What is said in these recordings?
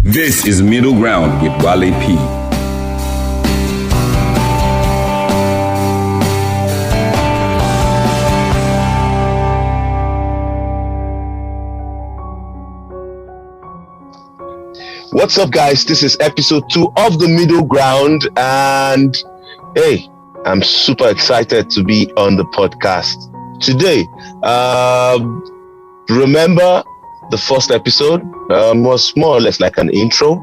This is Middleground with Wale P. What's up, guys? This is episode 2 of the Middleground, and hey, I'm super excited to be on the podcast today. Remember, the first episode was more or less like an intro.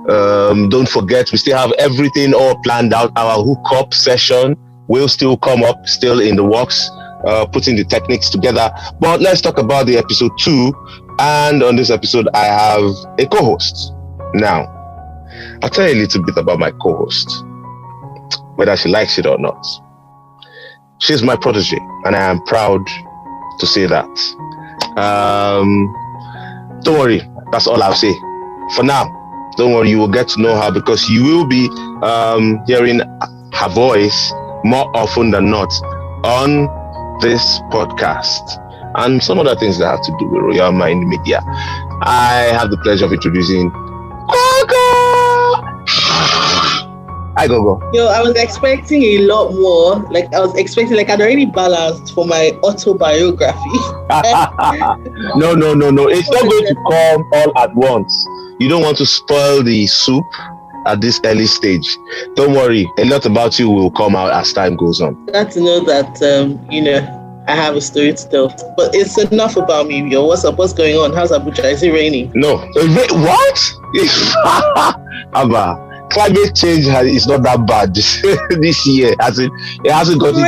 Don't forget, we still have everything all planned out. Our hookup session will still come up, still in the works, putting the techniques together. But let's talk about the episode 2. And on this episode, I have a co-host. Now, I'll tell you a little bit about my co-host, whether she likes it or not. She's my protege, and I am proud to say that. Don't worry, that's all I'll say. For now, don't worry, you will get to know her because you will be hearing her voice more often than not on this podcast. And some other things that have to do with Royalmind Media. I have the pleasure of introducing Gogo! Hi, Gogo. Yo, I was expecting a lot more. I'd already balanced for my autobiography. No. It's not going to come all at once. You don't want to spoil the soup at this early stage. Don't worry. A lot about you will come out as time goes on. Glad to know that, I have a story to tell. But it's enough about me, yo. What's up? What's going on? How's Abuja? Is it raining? No. What? Abba. Climate change is not that bad this year. It hasn't got it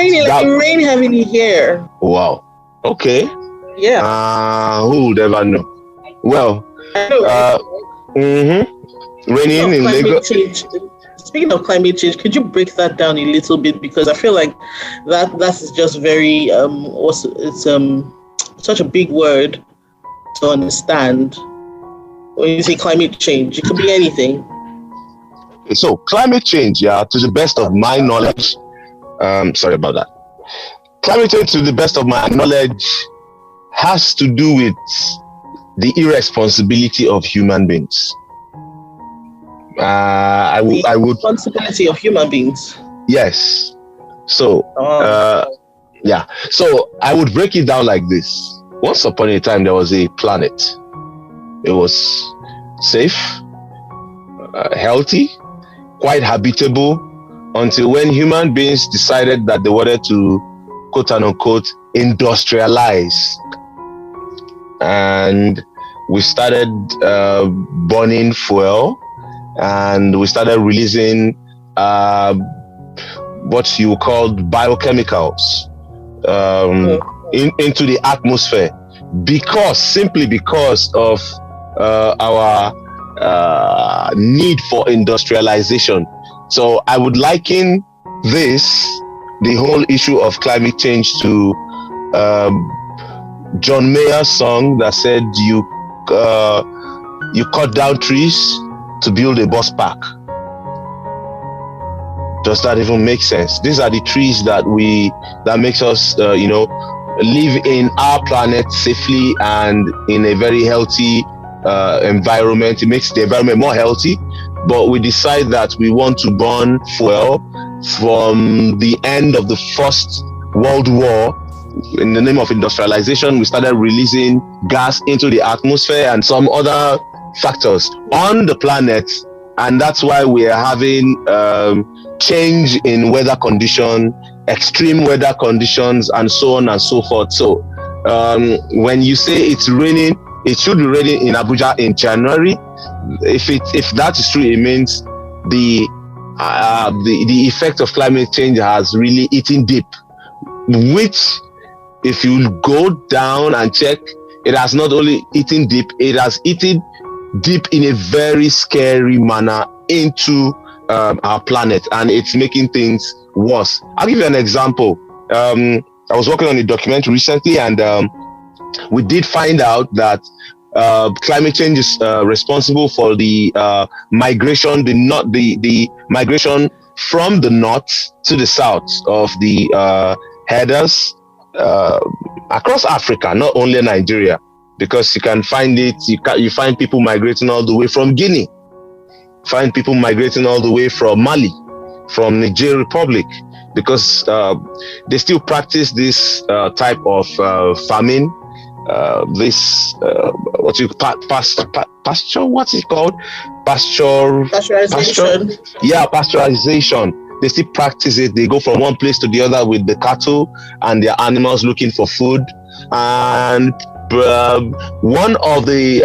rain heavily here. Wow. Okay. Yeah. Who would ever know? Well, raining in Lagos. Speaking of climate change, could you break that down a little bit? Because I feel like that is just very it's such a big word to understand. When you say climate change, it could be anything. So climate change, to the best of my knowledge, sorry about that. Climate change, to the best of my knowledge, has to do with the irresponsibility of human beings. I would responsibility of human beings. Yes. So, So I would break it down like this. Once upon a time, there was a planet. It was safe, healthy, quite habitable, until when human beings decided that they wanted to, quote unquote, industrialize. And we started burning fuel, and we started releasing what you called biochemicals into the atmosphere, simply because of our need for industrialization. So I would liken the whole issue of climate change, to John Mayer's song that said you cut down trees to build a bus park. Does that even make sense? These are the trees that makes us live in our planet safely and in a very healthy environment. It makes the environment more healthy, but we decide that we want to burn fuel from the end of the First World War. In the name of industrialization, we started releasing gas into the atmosphere and some other factors on the planet, and that's why we are having change in weather condition, extreme weather conditions, and so on and so forth. So when you say it's raining, it should be raining in Abuja in January. If that is true, it means the effect of climate change has really eaten deep, which, if you go down and check, it has not only eaten deep, it has eaten deep in a very scary manner into our planet, and it's making things worse. I'll give you an example. I was working on a documentary recently, and we did find out that climate change is responsible for the migration, the migration from the north to the south of the herders across Africa, not only Nigeria, because you can find it. You find people migrating all the way from Guinea find people migrating all the way from Mali, from Niger Republic, because they still practice this type of farming. Pasture, what's it called? Pasteurization. Pasteurization. They still practice it. They go from one place to the other with the cattle and their animals looking for food. And one of the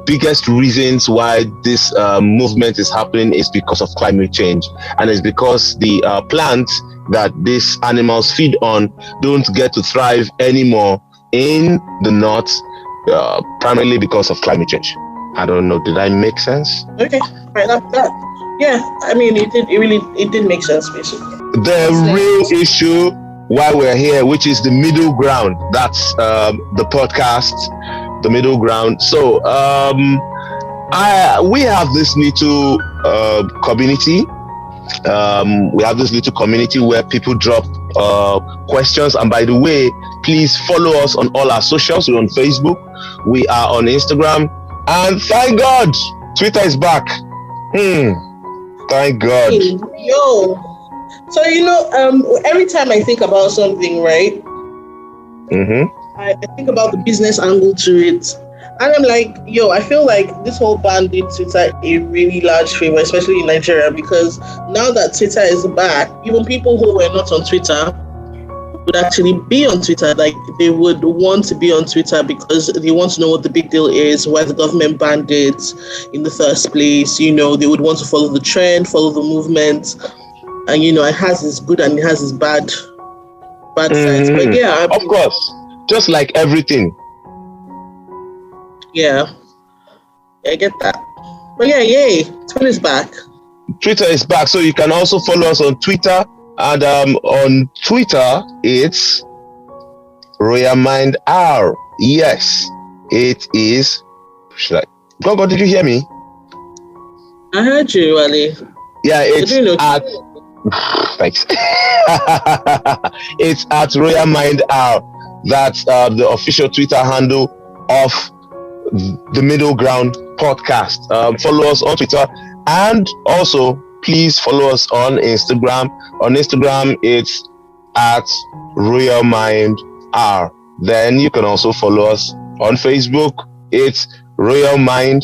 biggest reasons why this movement is happening is because of climate change, and it's because the plants that these animals feed on don't get to thrive anymore in the north, primarily because of climate change. I don't know, did I make sense? Okay, right, yeah, I mean, it did make sense, basically. The real issue why we're here, which is the middle ground, that's the podcast, the middle ground. So we have this little community. We have this little community where people drop questions. And by the way, please follow us on all our socials. We're on Facebook, we are on Instagram, and thank God Twitter is back. Thank God. Yo, so every time I think about something, right, I think about the business angle to it. And I'm like, I feel like this whole ban did Twitter a really large favor, especially in Nigeria, because now that Twitter is back, even people who were not on Twitter would actually be on Twitter. Like, they would want to be on Twitter because they want to know what the big deal is, why the government banned it in the first place. They would want to follow the trend, follow the movement. And, it has its good and it has its bad sides. But yeah. Of course. Just like everything. Yeah, I get that. But yeah, yay, Twitter is back. Twitter is back, so you can also follow us on Twitter. And on Twitter, it's Royalmind R. Yes, it is. Gogo, did you hear me? I heard you, Wale. Yeah, it's at. Thanks. It's at Royalmind R. That's the official Twitter handle of the Middleground podcast. Follow us on Twitter, and also please follow us on Instagram. On Instagram, it's at Royalmind R. Then you can also follow us on Facebook. It's Royalmind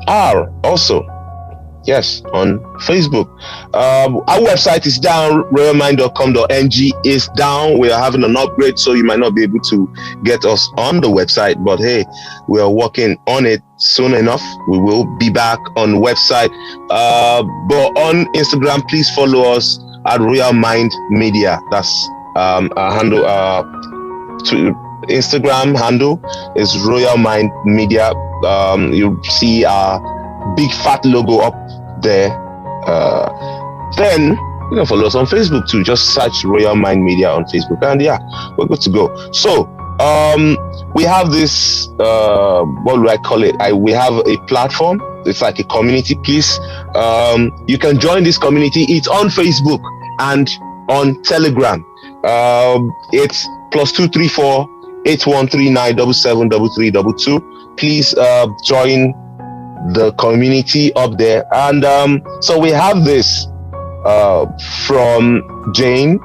R. Also, yes, on Facebook. Our website is down. Royalmind.com.ng is down. We are having an upgrade, so you might not be able to get us on the website, but hey, we are working on it. Soon enough, we will be back on the website. But on Instagram, please follow us at Royalmind Media. That's our handle. Instagram handle is Royalmind Media. You see our big fat logo up there. Then you can follow us on Facebook too. Just search Royalmind Media on Facebook, and yeah, we're good to go. So we have this what do I call it? We have a platform. It's like a community. Please, you can join this community. It's on Facebook and on Telegram. It's +234 8139 773322. Please join the community up there. And so we have this from Jane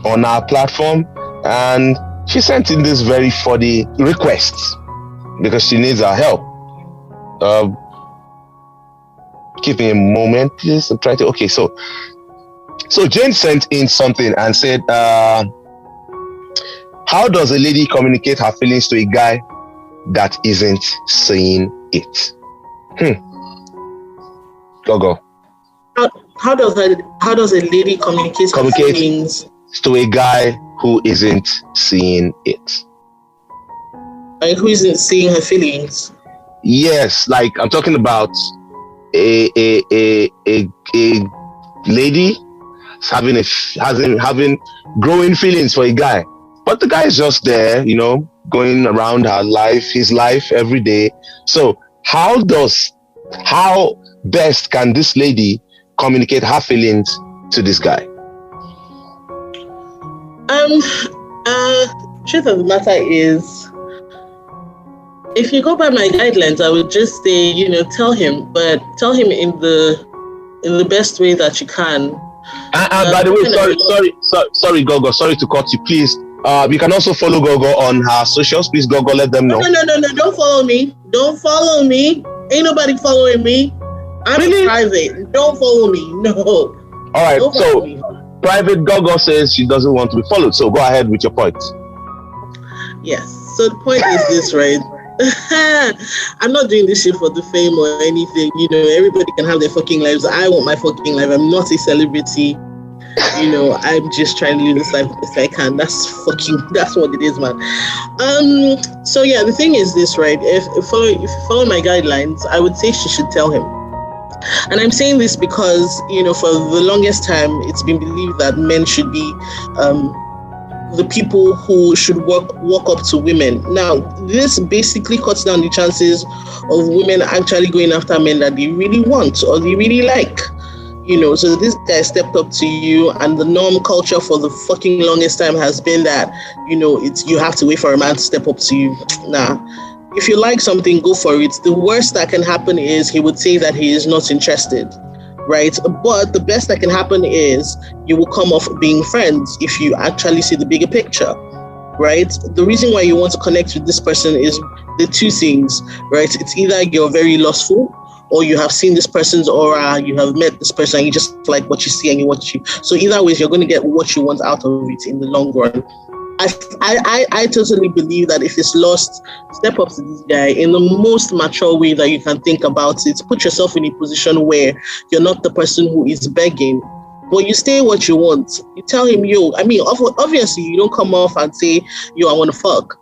on our platform, and she sent in this very funny request because she needs our help. Give me a moment, please. I'm trying to. Okay, so Jane sent in something and said, how does a lady communicate her feelings to a guy that isn't saying it? Gogo. How does a lady communicate her feelings to a guy who isn't seeing it? Like, who isn't seeing her feelings? Yes, like I'm talking about a lady having growing feelings for a guy, but the guy is just there, going around his life every day. So how best can this lady communicate her feelings to this guy? Truth of the matter is, If you go by my guidelines, I would just say, tell him, but tell him in the best way that you can. And by the way, sorry, Gogo, sorry to cut you. Please, you can also follow Gogo on her socials. Please, Gogo, let them know. No, don't follow me. Don't follow me. Ain't nobody following me. I'm really? Private. Don't follow me. No. All right, so private Gogo says she doesn't want to be followed. So go ahead with your point. Yes. So the point is this, right? I'm not doing this shit for the fame or anything. Everybody can have their fucking lives. I want my fucking life. I'm not a celebrity. I'm just trying to live this life if I can. That's what it is, man. So yeah, the thing is this, right? If you follow my guidelines, I would say she should tell him. And I'm saying this because, for the longest time, it's been believed that men should be the people who should walk up to women. Now, this basically cuts down the chances of women actually going after men that they really want or they really like. So this guy stepped up to you, and the norm culture for the fucking longest time has been that, you have to wait for a man to step up to you. Nah. If you like something, go for it. The worst that can happen is he would say that he is not interested. Right? But the best that can happen is you will come off being friends if you actually see the bigger picture, right? The reason why you want to connect with this person is the two things, right? It's either you're very lustful or you have seen this person's aura, you have met this person and you just like what you see and you watch you. So either way, you're going to get what you want out of it in the long run. I totally believe that if it's lost, step up to this guy in the most mature way that you can think about it. Put yourself in a position where you're not the person who is begging, but you say what you want. You tell him, obviously you don't come off and say, I want to fuck.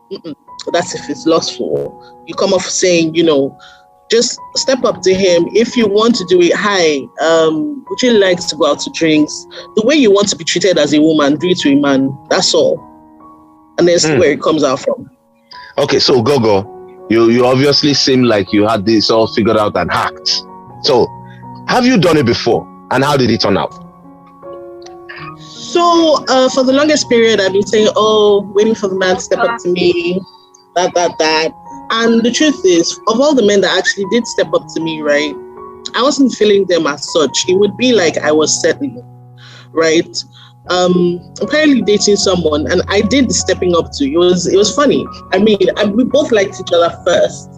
That's if it's lustful. You come off saying, just step up to him. If you want to do it, hi, would you like to go out to drinks? The way you want to be treated as a woman, do it to a man. That's all. And that's where it comes out from. Okay, so Gogo, you obviously seem like you had this all figured out and hacked. So, have you done it before? And how did it turn out? So, for the longest period, I've been saying, waiting for the man to step up to me, that. And the truth is, of all the men that actually did step up to me, right, I wasn't feeling them as such. It would be like I was settling, right? Apparently dating someone, and I did the stepping up to. It was funny. I mean, we both liked each other first,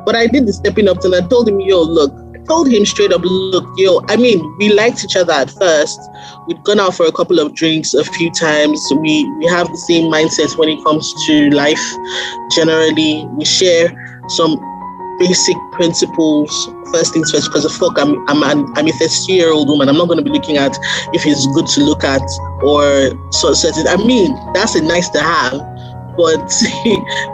but I did the stepping up to, and I told him, I told him straight up, we liked each other at first. We'd gone out for a couple of drinks a few times. We have the same mindset when it comes to life. Generally, we share some basic principles. First things first, because I'm a 32-year-old woman. I'm not going to be looking at if he's good to look at or certain. I mean, that's a nice to have, but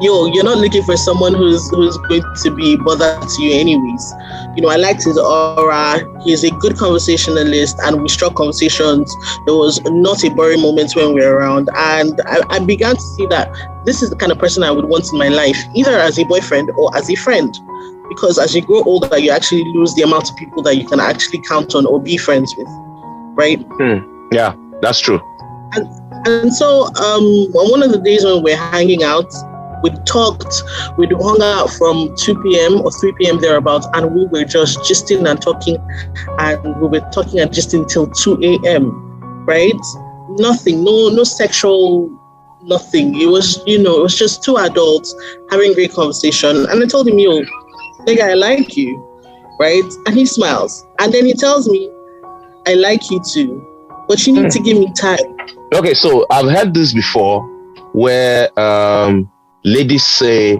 you're not looking for someone who's going to be bothered to you anyways. I liked his aura. He's a good conversationalist, and we struck conversations. There was not a boring moment when we were around, and I began to see that this is the kind of person I would want in my life, either as a boyfriend or as a friend. Because as you grow older, you actually lose the amount of people that you can actually count on or be friends with, right? Yeah, that's true. And so on one of the days when we're hanging out, we hung out from 2 p.m. or 3 p.m. thereabouts, and we were just gisting and talking, and we were talking and gisting till 2 a.m., right? Nothing, no sexual, nothing. It was, it was just two adults having great conversation. And I told him, nigga, I like you, right? And he smiles. And then he tells me, I like you too, but you need to give me time. Okay, so I've heard this before where ladies say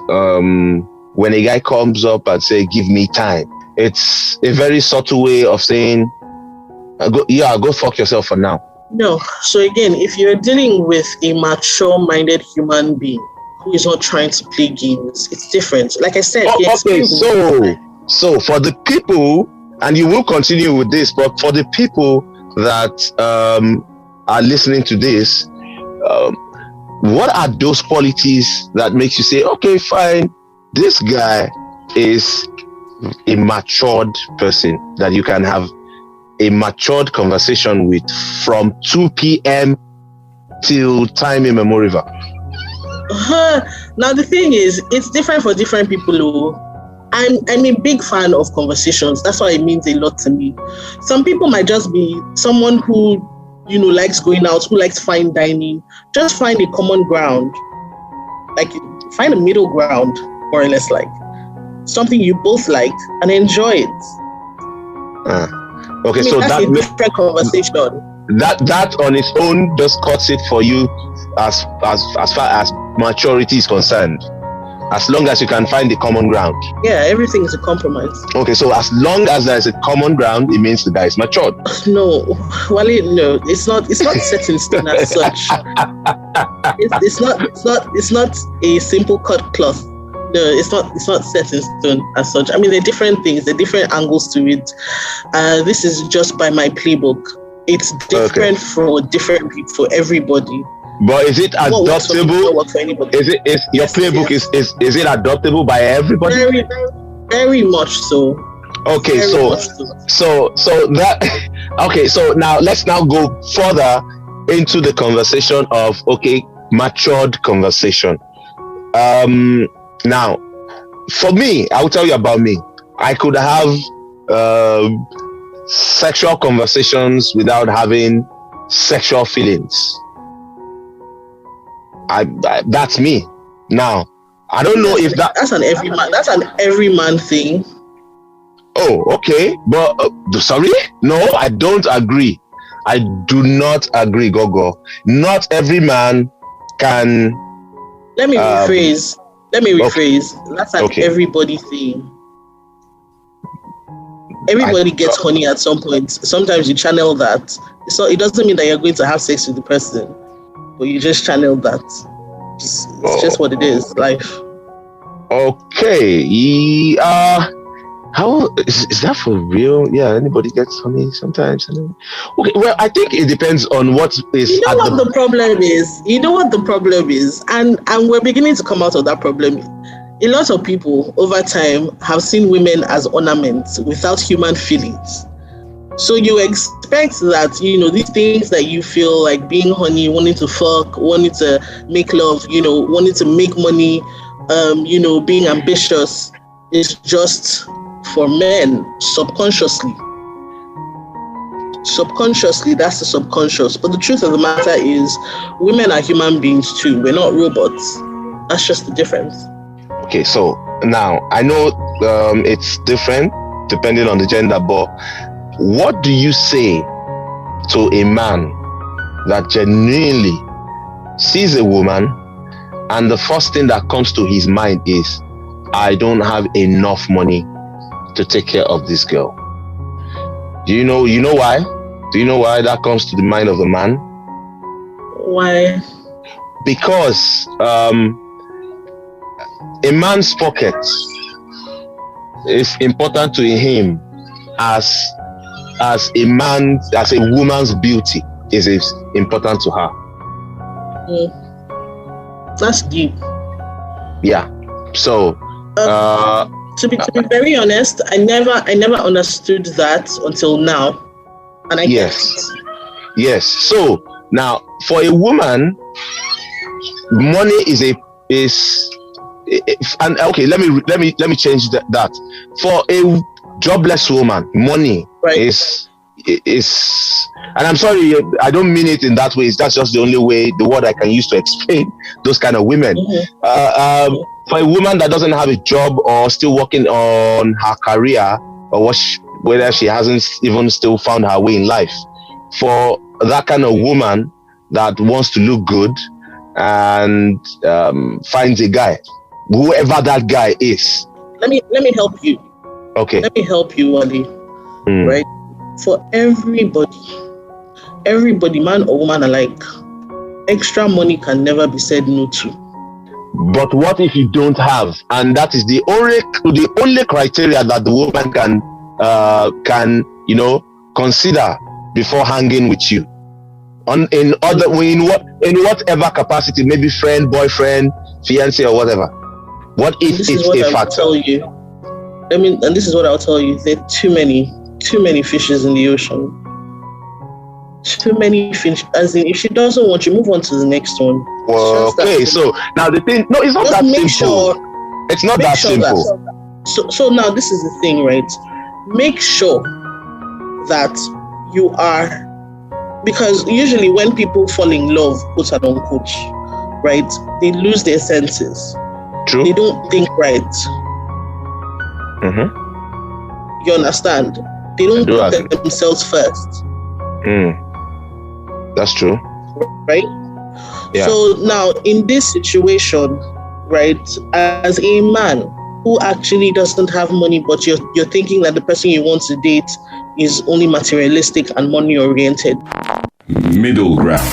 when a guy comes up and say, give me time, it's a very subtle way of saying, go fuck yourself for now. No. So again, if you're dealing with a mature-minded human being who is not trying to play games, it's different. Like I said, okay, so for the people, and you will continue with this, but for the people that are listening to this, what are those qualities that makes you say, okay, fine, this guy is a matured person that you can have a matured conversation with from 2 p.m. till time immemorial? Now the thing is, it's different for different people. I'm a big fan of conversations. That's why it means a lot to me. Some people might just be someone who, likes going out, who likes fine dining. Just find a common ground. Like, find a middle ground, more or less, like something you both like and enjoy it. Okay, so that's a different conversation. That on its own just cuts it for you as far as maturity is concerned. As long as you can find the common ground. Yeah, everything is a compromise. Okay, so as long as there is a common ground, it means the guy is matured. No, Wale, no, it's not set in stone as such. It's not a simple cut cloth. No, it's not set in stone as such. I mean, there are different things, there are different angles to it. This is just by my playbook. It's different for different people, for everybody. But is it adoptable? Is your playbook is it adoptable by everybody? Very, very much so. Okay, so that okay, so now let's go further into the conversation of matured conversation. Now, for me, I will tell you about me. I could have sexual conversations without having sexual feelings. That's me. Now, I don't know if that's an every man thing. Oh, okay. But sorry? No, I don't agree. I do not agree, Gogo. Not every man can. Let me rephrase. Okay. That's an everybody thing. Everybody gets honey at some point. Sometimes you channel that. So it doesn't mean that you're going to have sex with the person. But you just channel that. It's just what it is, life. Okay. How is that for real? Yeah, anybody gets honey sometimes. Okay, well, I think it depends on what is. You know what the problem is, and we're beginning to come out of that problem. A lot of people over time have seen women as ornaments without human feelings. So you expect that, these things that you feel like being honey, wanting to fuck, wanting to make love, wanting to make money, being ambitious is just for men subconsciously. Subconsciously, that's the subconscious. But the truth of the matter is women are human beings too. We're not robots. That's just the difference. Okay, so now I know it's different depending on the gender, but what do you say to a man that genuinely sees a woman and the first thing that comes to his mind is, I don't have enough money to take care of this girl? Do you know why? Do you know why that comes to the mind of the man? Why? Because a man's pocket is important to him as a woman's beauty is important to her. That's deep. Yeah. So to be very honest, I never understood that until now. And Yes. So now for a woman, money and okay, let me change that. For a jobless woman, money is, and I'm sorry, I don't mean it in that way. That's just the only way, the word I can use to explain those kind of women. Mm-hmm. For a woman that doesn't have a job or still working on her career, or whether she hasn't even still found her way in life, for that kind of woman that wants to look good and finds a guy, whoever that guy is. Let me help you. Okay. Let me help you, Wale. Right? For everybody, man or woman alike, extra money can never be said no to. But what if you don't have? And that is the only criteria that the woman can consider before hanging with you. In whatever capacity, maybe friend, boyfriend, fiance, or whatever. What if it's a factor? And this is what I'll tell you. There are too many fishes in the ocean. too many things. As in, if she doesn't want you, move on to the next one. Well, okay, so now the thing, no, it's not that simple. It's not that simple. So now this is the thing, right? Make sure that you are, because usually when people fall in love, quote and unquote, right, they lose their senses. True. They don't think right. Mm-hmm. You understand? They don't put themselves first. That's true. Right? Yeah. So now in this situation, right, as a man who actually doesn't have money, but you're thinking that the person you want to date is only materialistic and money oriented. Middle ground.